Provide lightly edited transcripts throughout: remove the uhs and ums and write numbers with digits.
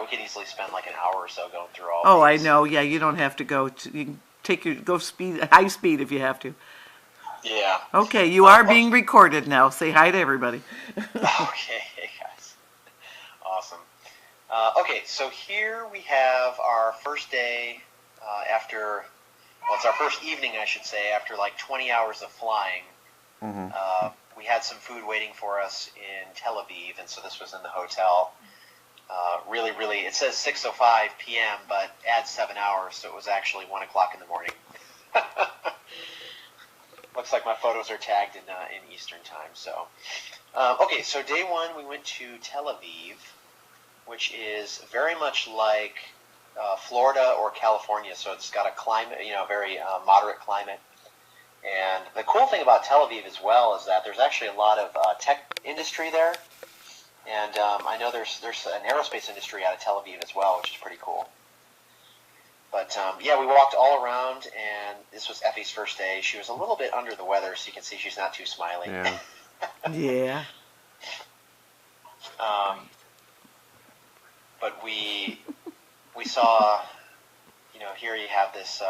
we could easily spend like an hour or so going through all Oh, of I these. know. Yeah, you don't have to go. You can go high speed if you have to. Yeah. Okay, you are Okay. being recorded now. Say hi to everybody. Okay, hey guys. Awesome. Okay, so here we have our first day after, well, it's our first evening, I should say, after like 20 hours of flying. We had some food waiting for us in Tel Aviv, and so this was in the hotel. Really, really, it says 6:05 p.m., but add 7 hours, so it was actually 1 o'clock in the morning. Looks like my photos are tagged in Eastern time. So, okay, so day one we went to Tel Aviv, which is very much like Florida or California. So it's got a climate, very moderate climate. And the cool thing about Tel Aviv as well is that there's actually a lot of tech industry there. And I know there's an aerospace industry out of Tel Aviv as well, which is pretty cool. But yeah, we walked all around, and this was Effie's first day. She was a little bit under the weather, so you can see she's not too smiley. Yeah. Yeah. But we saw, here you have this,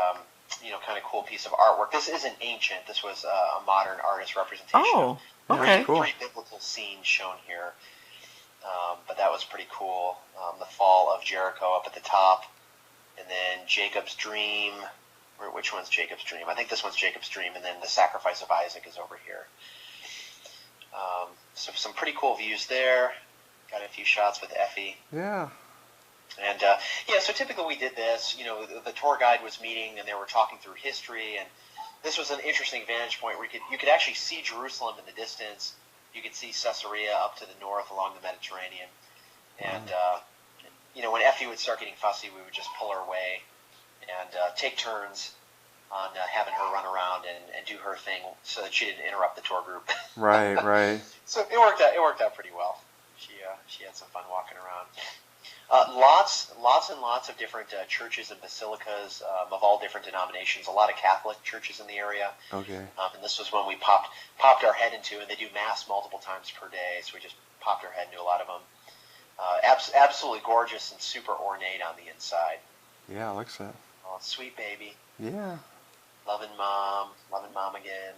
kind of cool piece of artwork. This isn't ancient. This was a modern artist representation. Oh, of okay. Cool. three biblical scenes shown here. But that was pretty cool. The fall of Jericho up at the top, and then Jacob's dream. Which one's Jacob's dream? I think this one's Jacob's dream, and then the sacrifice of Isaac is over here. So some pretty cool views there. Got a few shots with Effie. Yeah. And so typically we did this. The tour guide was meeting, and they were talking through history, and this was an interesting vantage point where you could actually see Jerusalem in the distance. You could see Caesarea up to the north along the Mediterranean. And, when Effie would start getting fussy, we would just pull her away and take turns on having her run around and do her thing so that she didn't interrupt the tour group. Right. So it worked out pretty well. She had some fun walking around. Lots and lots of different churches and basilicas of all different denominations. A lot of Catholic churches in the area. Okay. And this was when we popped our head into, and they do mass multiple times per day, so we just popped our head into a lot of them. Absolutely gorgeous and super ornate on the inside. Yeah, I like that. Oh, sweet baby. Yeah. Loving mom again.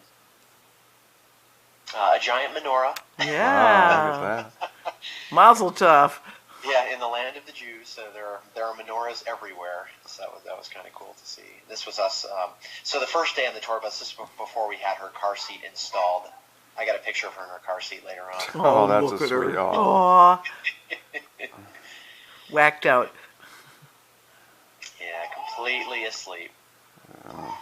A giant menorah. Wow, Yeah. look at that. Mazel tov. Yeah, in the land of the Jews, so there are menorahs everywhere. So that was kind of cool to see. This was us. So the first day on the tour bus, this was before we had her car seat installed. I got a picture of her in her car seat later on. Oh, that's look a at her. sweet. Oh. Aw. Whacked out. Yeah, completely asleep. Oh.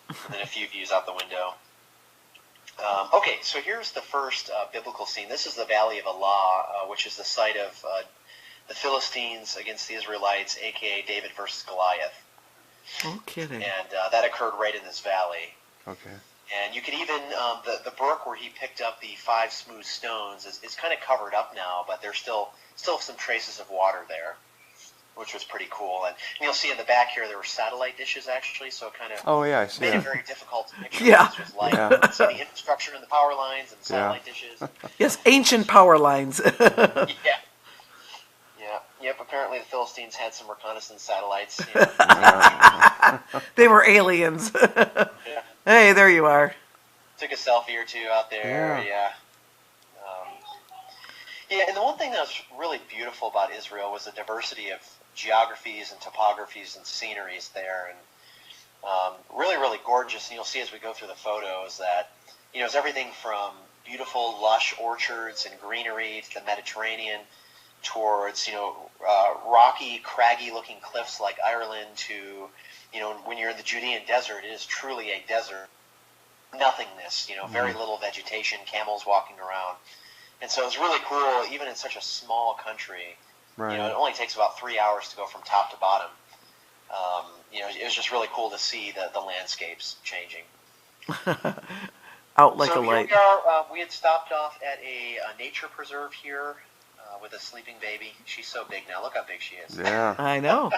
And then a few views out the window. Okay, so here's the first biblical scene. This is the Valley of Elah, which is the site of the Philistines against the Israelites, a.k.a. David versus Goliath. No kidding. And that occurred right in this valley. Okay. And you could even, the brook where he picked up the 5 smooth stones is kind of covered up now, but there's still some traces of water there, which was pretty cool. And you'll see in the back here there were satellite dishes, actually, so it kind of Oh yeah, I see made it that. very difficult to picture Yeah. what this was like. Yeah. So the infrastructure and the power lines and the satellite dishes. Yes, ancient power lines. Yeah. Yep, apparently the Philistines had some reconnaissance satellites. They were aliens. Yeah. Hey, there you are. Took a selfie or two out there, yeah. And the one thing that was really beautiful about Israel was the diversity of geographies and topographies and sceneries there, and really, really gorgeous. And you'll see as we go through the photos that, it's everything from beautiful, lush orchards and greenery to the Mediterranean towards, rocky, craggy-looking cliffs like Ireland to, when you're in the Judean desert, it is truly a desert. Nothingness, very little vegetation, camels walking around. And so it's really cool, even in such a small country. Right. It only takes about 3 hours to go from top to bottom. It was just really cool to see the landscapes changing. Out like so a light. Here we are. We had stopped off at a nature preserve here with a sleeping baby. She's so big now. Look how big she is. Yeah. I know.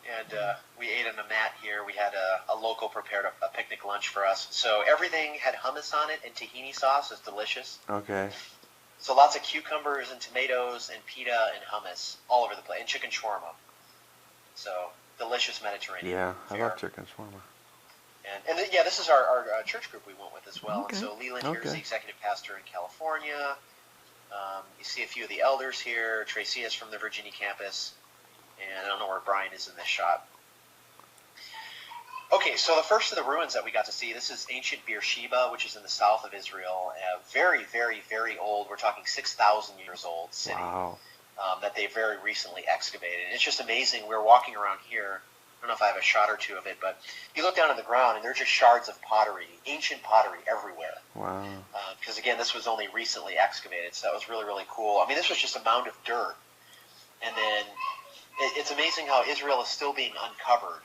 And we ate on a mat here. We had a local prepared a picnic lunch for us. So everything had hummus on it and tahini sauce. It's delicious. Okay. So lots of cucumbers and tomatoes and pita and hummus all over the place, and chicken shawarma. So delicious Mediterranean Yeah, I fare. love chicken shawarma. Yeah, this is our church group we went with as well. Okay. And so Leland here is the Okay. executive pastor in California. You see a few of the elders here. Tracy is from the Virginia campus. And I don't know where Brian is in this shot. Okay, so the first of the ruins that we got to see, this is ancient Beersheba, which is in the south of Israel. Very, very, very old. We're talking 6,000 years old city Wow. that they very recently excavated. It's just amazing. We were walking around here. I don't know if I have a shot or two of it, but you look down on the ground, and they're just shards of pottery, ancient pottery everywhere. Wow. Because, again, this was only recently excavated, so that was really, really cool. I mean, this was just a mound of dirt. And then it's amazing how Israel is still being uncovered.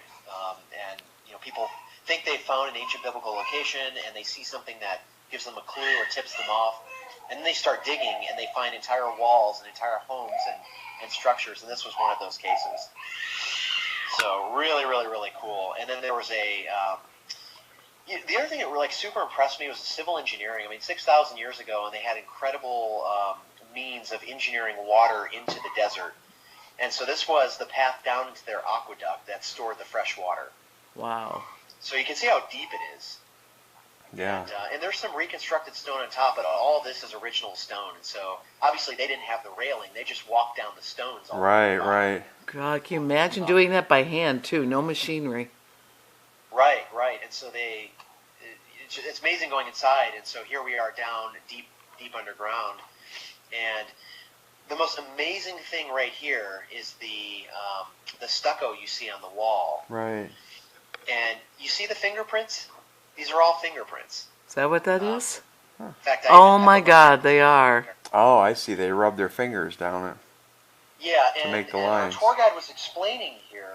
And, you know, people think they've found an ancient biblical location, and they see something that gives them a clue or tips them off. And then they start digging, and they find entire walls and entire homes and structures. And this was one of those cases. So really, really, really cool. And then there was the other thing that really super impressed me was the civil engineering. I mean, 6,000 years ago, and they had incredible means of engineering water into the desert. And so this was the path down into their aqueduct that stored the fresh water. Wow. So you can see how deep it is. Yeah. And there's some reconstructed stone on top, but all of this is original stone. And so obviously they didn't have the railing; they just walked down the stones. All the way Right, around. right. God, can you imagine doing that by hand too? No machinery. Right, right. And so it's amazing going inside. And so here we are down deep, deep underground. And the most amazing thing right here is the stucco you see on the wall. Right. And you see the fingerprints? These are all fingerprints. Is that what that is? In fact, Oh my God, they are. Oh, I see. They rub their fingers down it. Yeah, and, make the and our lines. tour guide was explaining here.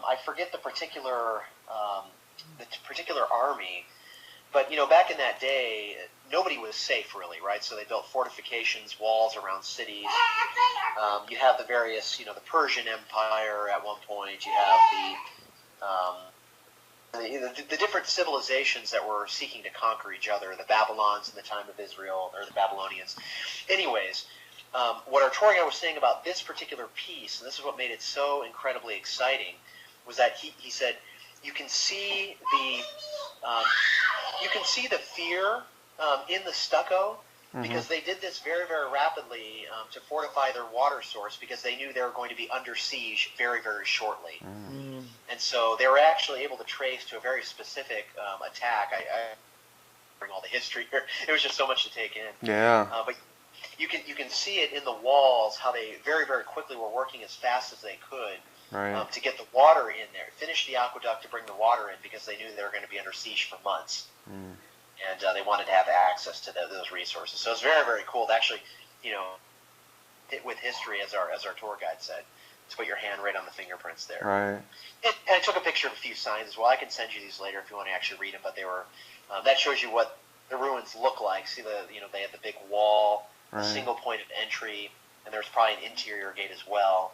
I forget the particular army, but you know, back in that day, nobody was safe really, right? So they built fortifications, walls around cities. You have the various, you know, the Persian Empire at one point. You have the different civilizations that were seeking to conquer each other, the Babylons in the time of Israel, or the Babylonians. Anyways, what our tour guide was saying about this particular piece, and this is what made it so incredibly exciting, was that he said you can see the fear in the stucco, because they did this very, very rapidly to fortify their water source, because they knew they were going to be under siege very, very shortly. And so they were actually able to trace to a very specific attack. I bring all the history here. It was just so much to take in. Yeah. But you can see it in the walls, how they very, very quickly were working as fast as they could Right. to get the water in there, finish the aqueduct to bring the water in, because they knew they were going to be under siege for months. And they wanted to have access to those resources. So it's very, very cool to actually, you know, with history, as our tour guide said, to put your hand right on the fingerprints there. Right. And I took a picture of a few signs as well. I can send you these later if you want to actually read them. But they were that shows you what the ruins look like. See they had the big wall, a Right. single point of entry, and there's probably an interior gate as well.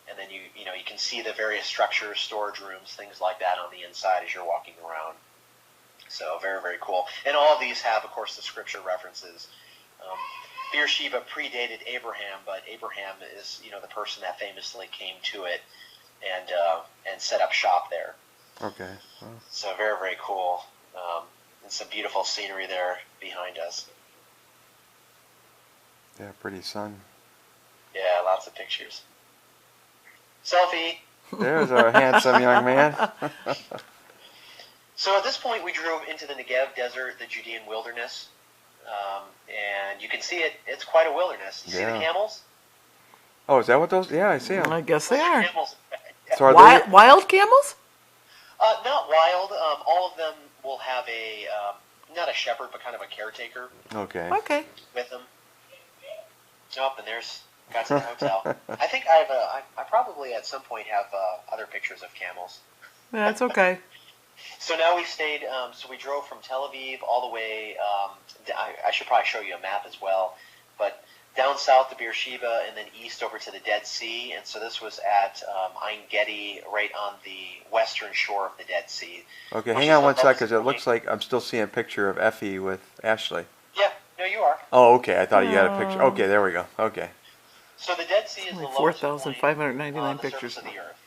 And then you can see the various structures, storage rooms, things like that on the inside as you're walking around. So very, very cool. And all of these have, of course, the scripture references. Beersheba predated Abraham, but Abraham is, you know, the person that famously came to it and set up shop there. Okay. Well, So very, very cool. And some beautiful scenery there behind us. yeah, pretty sun. Yeah, lots of pictures. Selfie. There's a handsome young man. So at this point, we drove into the Negev desert, the Judean wilderness. And you can see it. It's quite a wilderness. You see Yeah. the camels? Oh, is that what those? Yeah, I see them. I guess they Those are. Camels. So are Wild camels? Not wild. All of them will have not a shepherd, but kind of a caretaker they okay? Okay. with them. Oh, and there's got some hotel. I think I probably at some point have other pictures of camels. That's okay. So now we stayed. So we drove from Tel Aviv all the way. I should probably show you a map as well, but down south to Beersheba, and then east over to the Dead Sea. And so this was at Ein Gedi, right on the western shore of the Dead Sea. Okay, Which hang is on one above sec, because it the looks like I'm still seeing a picture of Effie with Ashley. Yeah, no, you are. Oh, okay. I thought you had a picture. Okay, there we go. Okay. So the Dead Sea is Only the lowest point 4,599 on the pictures. surface of the Earth.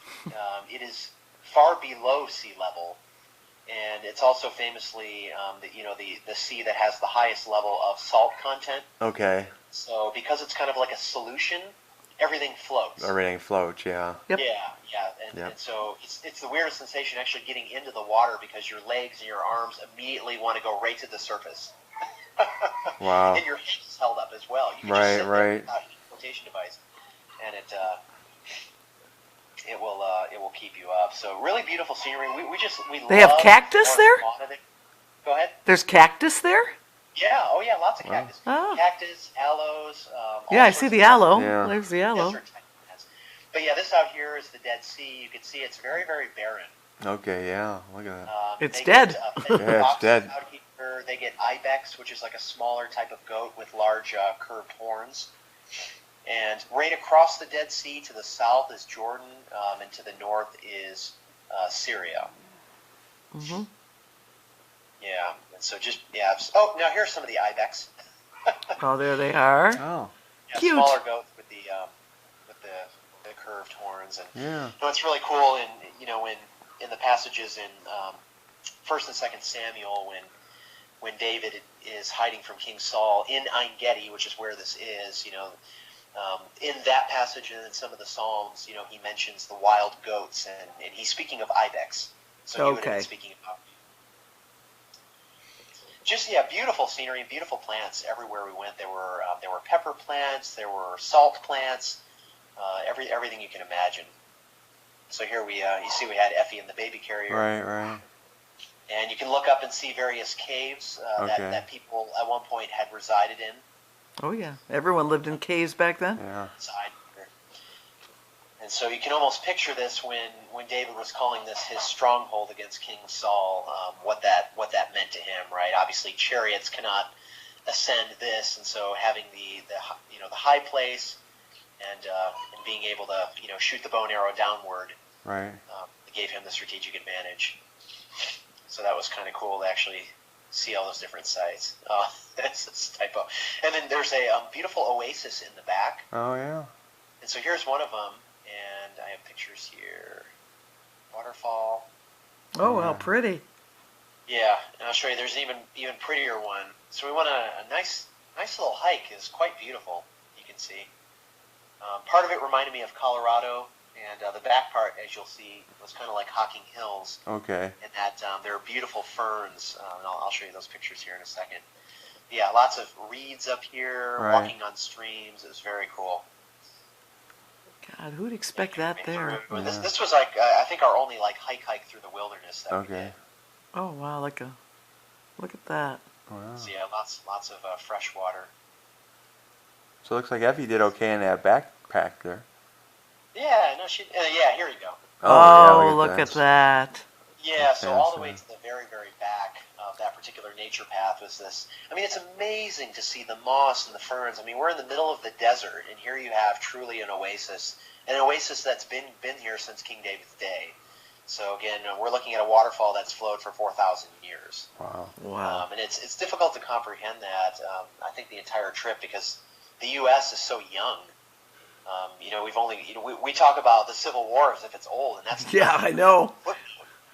It is far below sea level, and it's also famously, the sea that has the highest level of salt content. Okay. So because it's kind of like a solution, everything floats. Everything floats. Yeah. Yep. Yeah, Yep. and so it's the weirdest sensation actually getting into the water because your legs and your arms immediately want to go right to the surface. Wow. And your head is held up as well. You can Right, just sit there right. without any flotation device, and it will keep you up. So really beautiful scenery. We They have love cactus North there? Quantity. Go ahead. There's cactus there? Yeah. Oh yeah. Lots of Wow. cactus. Oh. Aloes. all Yeah, I sorts see of the aloe. Yeah. There's the aloe. desert type plants. But yeah, this out here is the Dead Sea. You can see it's very, very barren. Okay. Yeah. Look at that. It's They dead. Get, Yeah, it's dead. Out here. They get ibex, which is like a smaller type of goat with large curved horns. And right across the Dead Sea to the south is Jordan, and to the north is Syria. Mm-hmm. Yeah, and so Oh, now here's some of the ibex. Oh, there they are. Oh. Yeah, Cute. smaller goats with the curved horns, and Yeah. it's really cool. In the passages in First and Second Samuel when David is hiding from King Saul in Ein Gedi, which is where this is, in that passage and in some of the Psalms, he mentions the wild goats, and he's speaking of ibex. So he would have been speaking about beautiful scenery, beautiful plants everywhere we went. There were pepper plants, there were salt plants, everything you can imagine. So here you see we had Effie in the baby carrier. Right. And you can look up and see various caves that people at one point had resided in. Oh, yeah. Everyone lived in caves back then? Yeah. Inside here. And so you can almost picture this when David was calling this his stronghold against King Saul, what that meant to him, right? Obviously, chariots cannot ascend this, and so having the high place and being able to shoot the bow and arrow downward, Right. gave him the strategic advantage. So that was kind of cool to actually see all those different sites. That's this typo. And then there's a beautiful oasis in the back. Oh yeah. And so here's one of them, and I have pictures here. Waterfall. Oh, how Yeah. pretty. Yeah, and I'll show you. There's an even prettier one. So we went a nice little hike. It's quite beautiful. You can see. Part of it reminded me of Colorado, and the back part, as you'll see, was kind of like Hocking Hills. Okay. And that there are beautiful ferns, and I'll show you those pictures here in a second. Yeah, lots of reeds up here, Right. walking on streams. It was very cool. God, who'd expect that there? This was like I think our only hike through the wilderness that we Okay. did. Oh, wow, look at that. Wow. So yeah, lots of fresh water. So it looks like Effie did okay in that backpack there. Yeah, no, yeah, here you go. Oh, look at that. Yeah, so all the way Fancy. to the very, very back of that particular nature path was this. I mean, it's amazing to see the moss and the ferns. I mean, we're in the middle of the desert, and here you have truly an oasis that's been here since King David's day. So again, we're looking at a waterfall that's flowed for 4,000 years. Wow. Wow. And it's difficult to comprehend that. I think the entire trip, because the U.S. is so young. We've only we talk about the Civil War as if it's old, and that's Yeah, I know. footnote.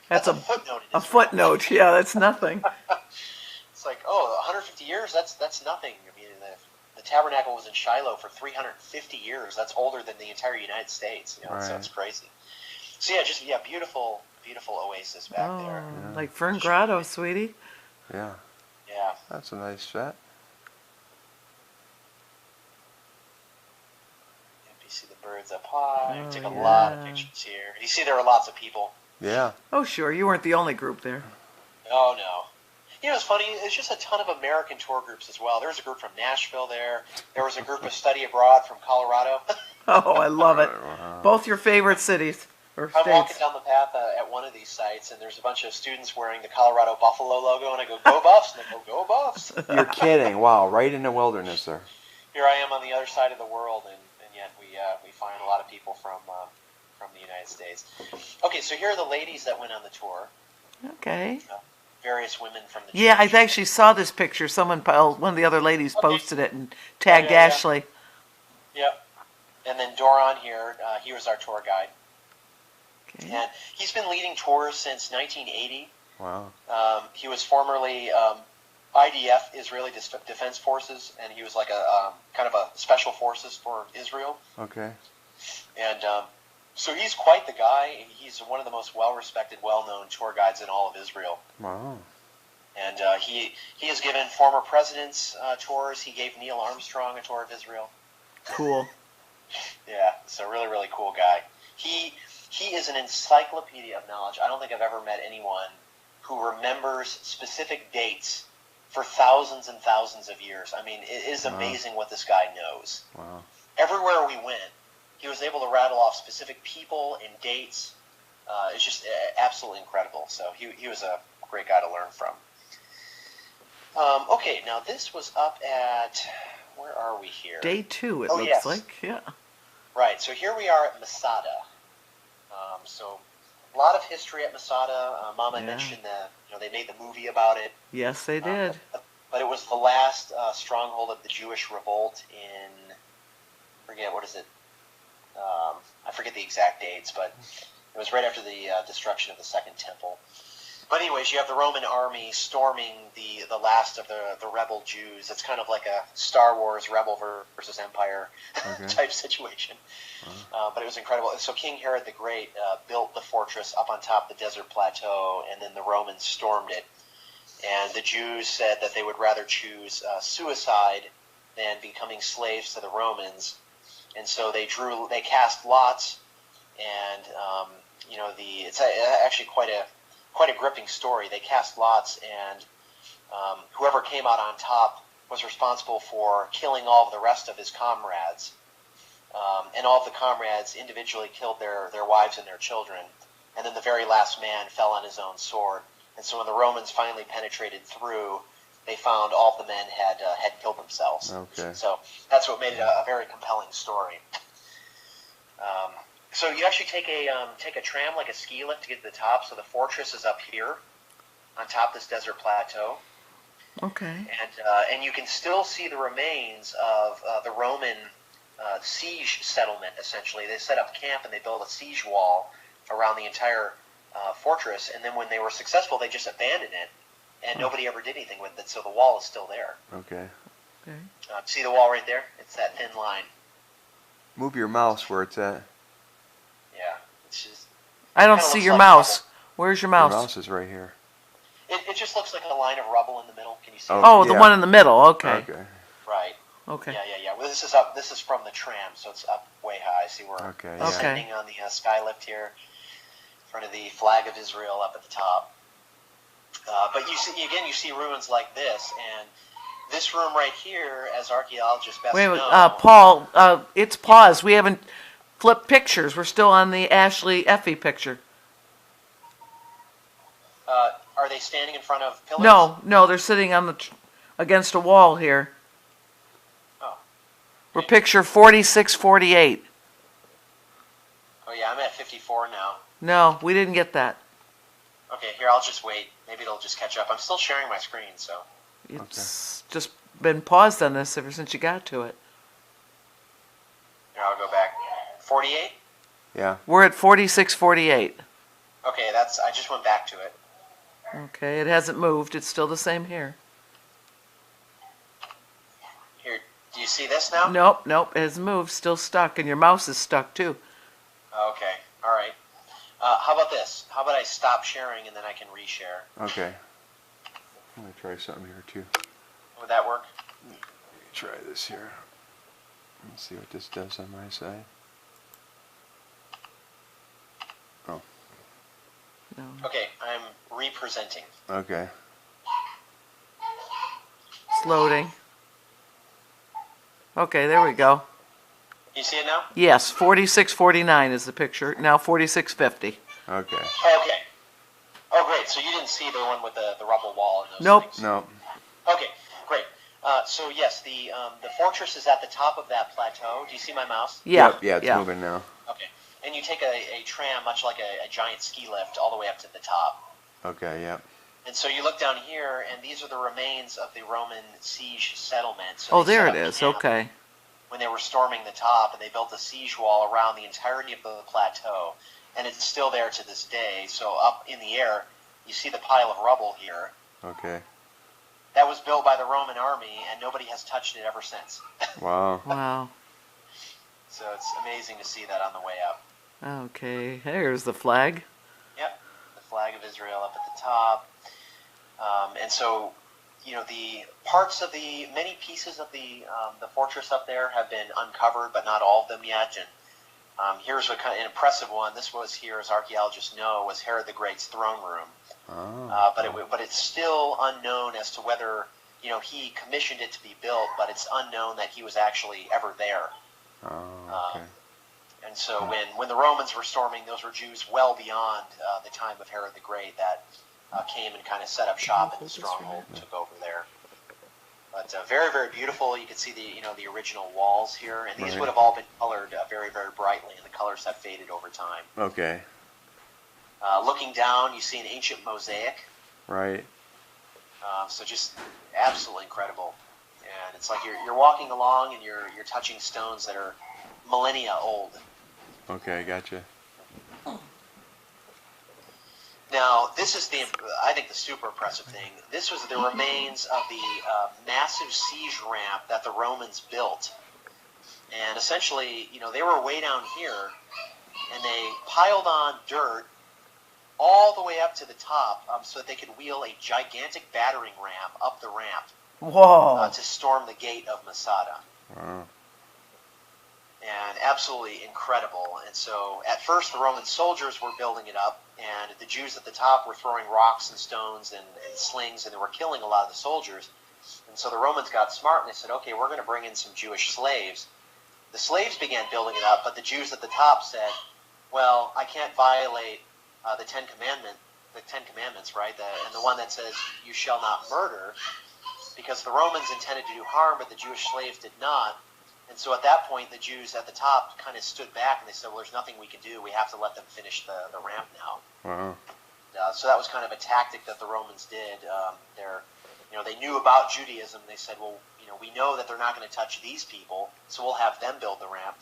That's a footnote. A footnote. Yeah, that's nothing. It's like, 150 years. That's nothing. I mean, the tabernacle was in Shiloh for 350 years. That's older than the entire United States. So Right. it's crazy. So beautiful oasis back there. Oh, like Fern Grotto, sweetie. Yeah. Yeah. That's a nice set. You see the birds up high. Oh, Take a lot of yeah. pictures here. You see there are lots of people. Yeah. Oh, sure. You weren't the only group there. Oh, no. It's funny. It's just a ton of American tour groups as well. There was a group from Nashville there. There was a group of study abroad from Colorado. Oh, I love it. Wow. Both your favorite cities or I'm walking states. down the path at one of these sites, and there's a bunch of students wearing the Colorado Buffalo logo, and I go, "Go Buffs!" And they go, "Go Buffs!" You're kidding. Wow. Right in the wilderness there. Here I am on the other side of the world, and yet we find a lot of people from the United States. Okay, so here are the ladies that went on the tour. Okay. various women from the Yeah, I church. actually saw this picture. One of the other ladies Okay. posted it and tagged Yeah, yeah, yeah. Ashley. Yep. And then Doron here, he was our tour guide. Okay. And he's been leading tours since 1980. Wow. He was formerly IDF, Israeli Defense Forces, and he was like a kind of a special forces for Israel. Okay. And so he's quite the guy. He's one of the most well-respected, well-known tour guides in all of Israel. Wow. And he has given former presidents tours. He gave Neil Armstrong a tour of Israel. Cool. Yeah, so really, really cool guy. He is an encyclopedia of knowledge. I don't think I've ever met anyone who remembers specific dates for thousands and thousands of years. I mean, it is amazing what this guy knows. Wow. Everywhere we went, he was able to rattle off specific people and dates. It's just absolutely incredible. So he was a great guy to learn from. Okay, now this was up at, where are we here? Day 2, it Oh, looks yes. like. Yeah. Right, so here we are at Masada. So a lot of history at Masada. Mama Yeah. mentioned that they made the movie about it. Yes, they did. But it was the last stronghold of the Jewish revolt in, what is it? I forget the exact dates, but it was right after the destruction of the Second Temple. But anyways, you have the Roman army storming the last of the rebel Jews. It's kind of like a Star Wars Rebel versus Empire type situation. But it was incredible. So King Herod the Great built the fortress up on top of the desert plateau, and then the Romans stormed it. And the Jews said that they would rather choose suicide than becoming slaves to the Romans. And so they cast lots, and it's actually quite a gripping story. They cast lots, and whoever came out on top was responsible for killing all of the rest of his comrades. And all of the comrades individually killed their wives and their children. And then the very last man fell on his own sword. And so when the Romans finally penetrated through, they found all of the men had killed themselves. Okay. So that's what made it a very compelling story. So you actually take a tram, like a ski lift, to get to the top. So the fortress is up here on top of this desert plateau. Okay. And you can still see the remains of the Roman siege settlement, essentially. They set up camp and they built a siege wall around the entire fortress. And then when they were successful, they just abandoned it. And nobody ever did anything with it, so the wall is still there. Okay. Okay. See the wall right there? It's that thin line. Move your mouse where it's at. Yeah. It's just, I don't Kinda see looks your like mouse. rubble. Where's your Your mouse? mouse is right here. it just looks like a line of rubble in the middle. Can you see it? Oh, the Yeah. one in the middle. Okay. Okay. Right. Okay. Yeah. Well, this is up. This is from the tram, so it's up way high. See, we're Okay, yeah. ascending on the sky lift here, in front of the flag of Israel up at the top. But you see ruins like this, and this room right here, as archaeologists best Wait, know. Paul, it's paused. We haven't flipped pictures. We're still on the Ashley Effie picture. Are they standing in front of pillars? No, they're sitting on against a wall here. Oh. We're picture 4648. Oh yeah, I'm at 54 now. No, we didn't get that. Okay, here I'll just wait. Maybe it'll just catch up. I'm still sharing my screen, so. It's just been paused on this ever since you got to it. Here, I'll go back. 48? Yeah. We're at 4648. Okay, I just went back to it. Okay, it hasn't moved. It's still the same here. Here, do you see this now? Nope, it hasn't moved. Still stuck, and your mouse is stuck too. Okay, all right. How about this? How about I stop sharing and then I can reshare? Okay. I'm gonna try something here too. Would that work? Try this here. Let's see what this does on my side. Oh. No. Okay, I'm representing. Okay. It's loading. Okay, there we go. You see it now? Yes, 4649 is the picture. Now 4650. Okay. Okay. Oh, great. So you didn't see the one with the rubble wall and those Nope. things? No. Okay, great. So yes, the fortress is at the top of that plateau. Do you see my mouse? Yeah. Yep, yeah, it's moving now. Okay. And you take a tram, much like a giant ski lift, all the way up to the top. Okay, yep. And so you look down here, and these are the remains of the Roman siege settlement. So Oh, they there set it up is. camp Okay. when they were storming the top, and they built a siege wall around the entirety of the plateau, and it's still there to this day. So up in the air, you see the pile of rubble here. Okay. That was built by the Roman army, and nobody has touched it ever since. Wow. Wow. So it's amazing to see that on the way up. Okay. There's the flag. Yep, the flag of Israel up at the top. And so, the parts of many pieces of the fortress up there have been uncovered, but not all of them yet. And here's an impressive one. This was here, as archaeologists know, was Herod the Great's throne room. Oh. But it's still unknown as to whether he commissioned it to be built, but it's unknown that he was actually ever there. Oh, okay. And so when the Romans were storming, those were Jews well beyond the time of Herod the Great that came and kind of set up shop in the stronghold and took over there. But very, very beautiful. You can see the original walls here, and these Right. would have all been colored very, very brightly, and the colors have faded over time. Okay. Looking down, you see an ancient mosaic. Right. So just absolutely incredible. And it's like you're walking along and you're touching stones that are millennia old. Okay, gotcha. Now, this is I think the super impressive thing. This was the remains of the massive siege ramp that the Romans built. And essentially, they were way down here, and they piled on dirt all the way up to the top so that they could wheel a gigantic battering ram up the ramp Whoa. to storm the gate of Masada. Wow. And absolutely incredible. And so at first the Roman soldiers were building it up, and the Jews at the top were throwing rocks and stones and slings, and they were killing a lot of the soldiers. And so the Romans got smart, and they said, okay, we're going to bring in some Jewish slaves. The slaves began building it up, but the Jews at the top said, well, I can't violate the Ten Commandments, right? And the one that says, you shall not murder, because the Romans intended to do harm, but the Jewish slaves did not. And so at that point, the Jews at the top kind of stood back, and they said, well, there's nothing we can do. We have to let them finish the ramp now. Wow. So that was kind of a tactic that the Romans did. They knew about Judaism. They said, well, we know that they're not going to touch these people, so we'll have them build the ramp.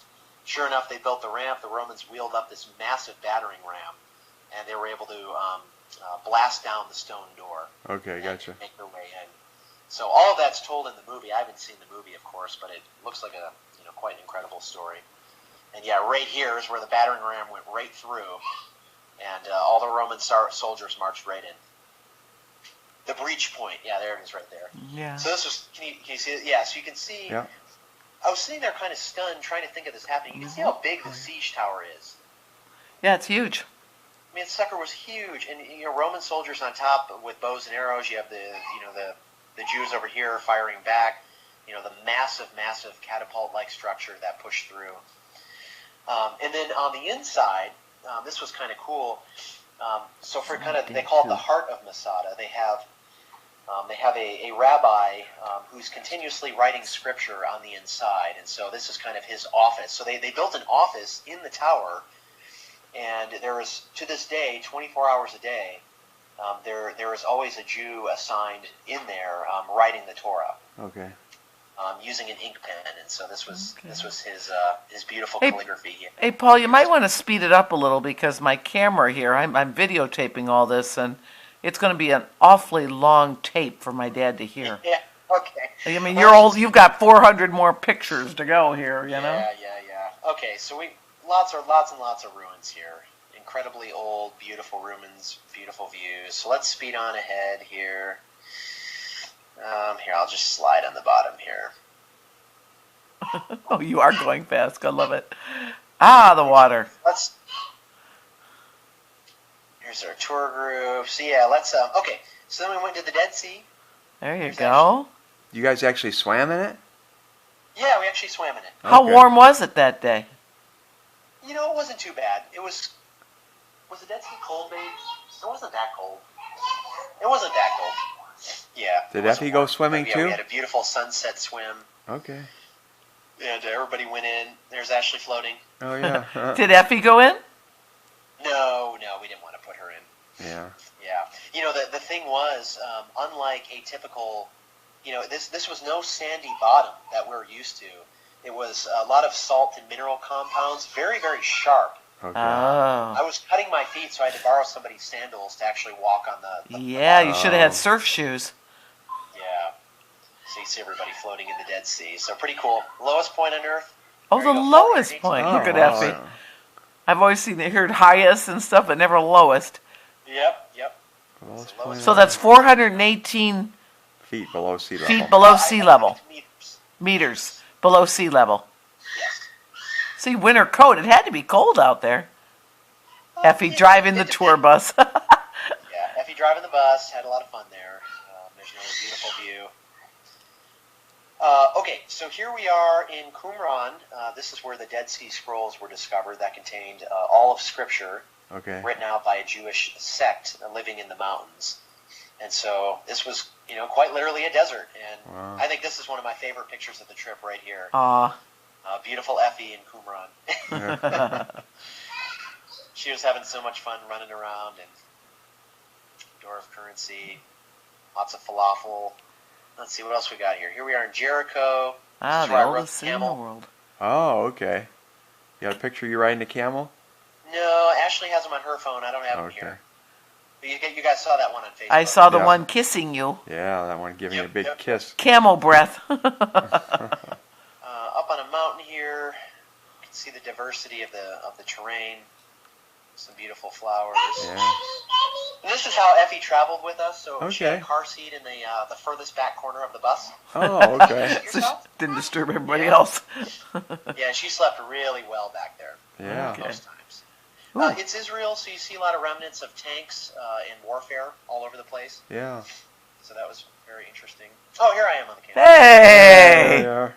Sure enough, they built the ramp. The Romans wheeled up this massive battering ram, and they were able to blast down the stone door. Okay, gotcha. And make their way in. So all of that's told in the movie. I haven't seen the movie, of course, but it looks like a quite an incredible story. And yeah, right here is where the battering ram went right through, and all the Roman soldiers marched right in. The breach point, yeah, there it is, right there. Yeah. So this was, can you see it? Yeah, so you can see. Yeah. I was sitting there kind of stunned, trying to think of this happening. You can see how big the siege tower is. Yeah, it's huge. I mean, the sucker was huge, and Roman soldiers on top with bows and arrows. You have the Jews over here firing back. The massive catapult-like structure that pushed through. And then on the inside, this was kind of cool. So for they call it the heart of Masada. They have a rabbi who's continuously writing scripture on the inside, and so this is kind of his office. So they built an office in the tower, and there is, to this day, 24 hours a day, there is always a Jew assigned in there writing the Torah. Okay. Using an ink pen, and so this was his beautiful Hey, calligraphy here. Hey, Paul, you might want to speed it up a little because my camera here, I'm videotaping all this, and it's going to be an awfully long tape for my dad to hear. Yeah. Okay. I mean, you've got 400 more pictures to go here, you know? Yeah. Okay, so lots and lots of ruins here. Incredibly old, beautiful ruins, beautiful views. So let's speed on ahead here. Here, I'll just slide on the bottom here. Oh, you are going fast. I love it. Ah, the water. Here's our tour group. So yeah, let's okay. So then we went to the Dead Sea. There you go. You guys actually swam in it? Yeah, we actually swam in it. How Okay. warm was it that day? It wasn't too bad. Was the Dead Sea cold, babe? It wasn't that cold. It wasn't that cold. Yeah. Did it wasn't Effie go warm. swimming Yeah, too? We had a beautiful sunset swim, Okay. and everybody went in. There's Ashley floating. Oh yeah. Did Effie go in? No, we didn't want to put her in. Yeah. Yeah. The thing was, unlike a typical, this was no sandy bottom that we're used to. It was a lot of salt and mineral compounds, very, very sharp. Okay. Oh. I was cutting my feet, so I had to borrow somebody's sandals to actually walk on the Yeah, you should have had Oh. surf shoes. Yeah. So you see everybody floating in the Dead Sea. So pretty cool. Lowest point on Earth. Oh, There the you go, lowest 418. point. Oh, Look at wow. Effie. I've always seen it, heard highest and stuff, but never lowest. Yep. Lowest So point So on that's Earth. 418 feet below sea level. feet below I sea think level. it's meters. Meters below sea level. Yes. See, winter coat. It had to be cold out there. Effie Yeah, driving the it tour bus. Yeah, Effie driving the bus, had a lot of fun there. There's another beautiful view. Okay, so here we are in Qumran. This is where the Dead Sea Scrolls were discovered that contained all of Scripture Okay. written out by a Jewish sect living in the mountains. And so this was, quite literally a desert. And Wow. I think this is one of my favorite pictures of the trip right here. Aw. Beautiful Effie in Qumran. Yeah. She was having so much fun running around, and door of currency, lots of falafel. Let's see what else we got here. Here we are in Jericho. Ah, This is the where I rode oldest city in the camel. world. Oh, okay. You got a picture of you riding a camel? No, Ashley has them on her phone. I don't have them Okay. here. But you guys saw that one on Facebook. I saw the Yeah. one kissing you. Yeah, that one giving you a Yep, big yep. kiss. Camel breath. Up on a mountain here. You can see the diversity of the terrain. Some beautiful flowers. Yeah. And this is how Effie traveled with us. So she had a Okay. car seat in the furthest back corner of the bus. Oh, okay. So she didn't disturb everybody Yeah. else. Yeah, and she slept really well back there. Yeah. Okay. Most times. Ooh. It's Israel, so you see a lot of remnants of tanks in warfare all over the place. Yeah. So that was very interesting. Oh, here I am on the camera. Hey! Yeah.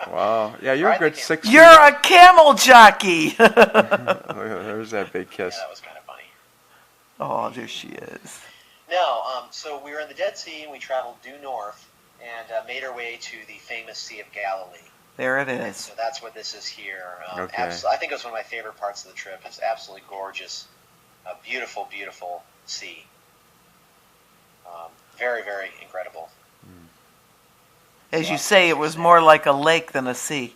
Wow. Yeah, you're a Ride the good camel. 6 You're a camel jockey! feet. There's that big Yeah, kiss. that was kind of funny. Oh, there she is. Now, so we were in the Dead Sea, and we traveled due north and made our way to the famous Sea of Galilee. There it And is. so that's what this is here. Okay. I think it was one of my favorite parts of the trip. It's absolutely gorgeous. A beautiful, beautiful sea. Very, very incredible. As you say, it was more like a lake than a sea.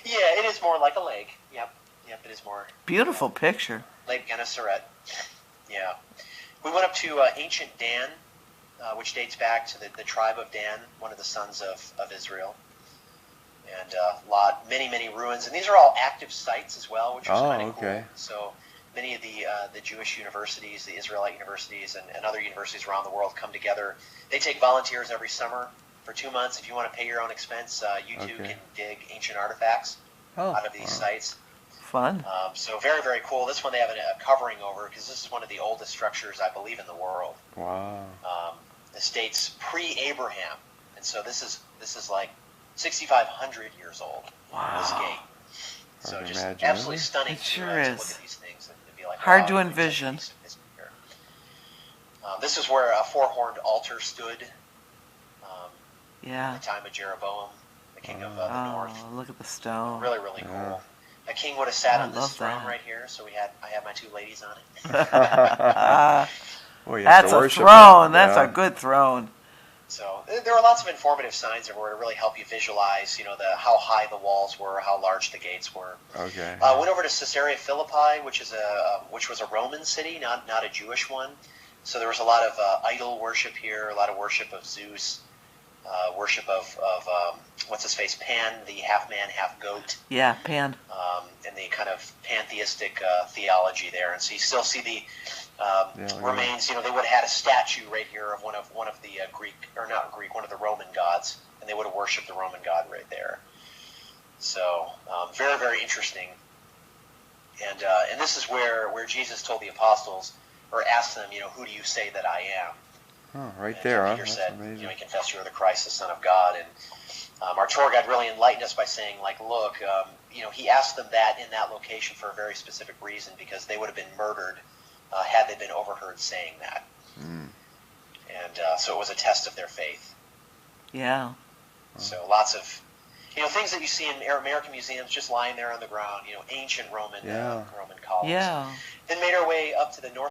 Yeah, it is more like a lake. Yep, it is more Beautiful picture. Lake Gennesaret. Yeah. We went up to ancient Dan, which dates back to the tribe of Dan, one of the sons of Israel. And many, many ruins. And these are all active sites as well, which was Oh, kind of okay. cool. So many of the Jewish universities, the Israelite universities, and other universities around the world come together. They take volunteers every summer for 2 months. If you want to pay your own expense, you too Okay. can dig ancient artifacts Oh, out of these wow. sites. Fun. So very, very cool. This one they have a covering over because this is one of the oldest structures, I believe, in the world. Wow. This dates pre-Abraham, and so this is like 6,500 years old. This Wow. gate. So Hard to just imagine, absolutely really. stunning It sure to look is. at these things and be like, Hard wow, to there's a envision. piece of history here. This is where a four-horned altar stood at Yeah. the time of Jeroboam, the king of the Oh, north. look at the stone. Really, really Yeah. cool. A king would have sat I on this love throne that. right here, so I had my two ladies on it. Well, you have That's to a worship throne. them. That's Yeah. a good throne. So there were lots of informative signs everywhere to really help you visualize, how high the walls were, how large the gates were. Okay. Went over to Caesarea Philippi, which was a Roman city, not a Jewish one. So there was a lot of idol worship here, a lot of worship of Zeus, worship of what's his face, Pan, the half man, half goat, Yeah, Pan. and the kind of pantheistic theology there. And so you still see the remains. They would have had a statue right here of one of the one of the Roman gods, and they would have worshipped the Roman god right there. So very, very interesting. And this is where Jesus told the apostles, or asked them, who do you say that I am? Oh, right And there, huh? Peter That's said, amazing. he confessed you are the Christ, the Son of God. And our tour guide really enlightened us by saying, look, he asked them that in that location for a very specific reason, because they would have been murdered had they been overheard saying that. Mm. And so it was a test of their faith. Yeah. So lots of, things that you see in American museums just lying there on the ground, ancient Roman Yeah. Roman columns. Yeah. Then made our way up to the north.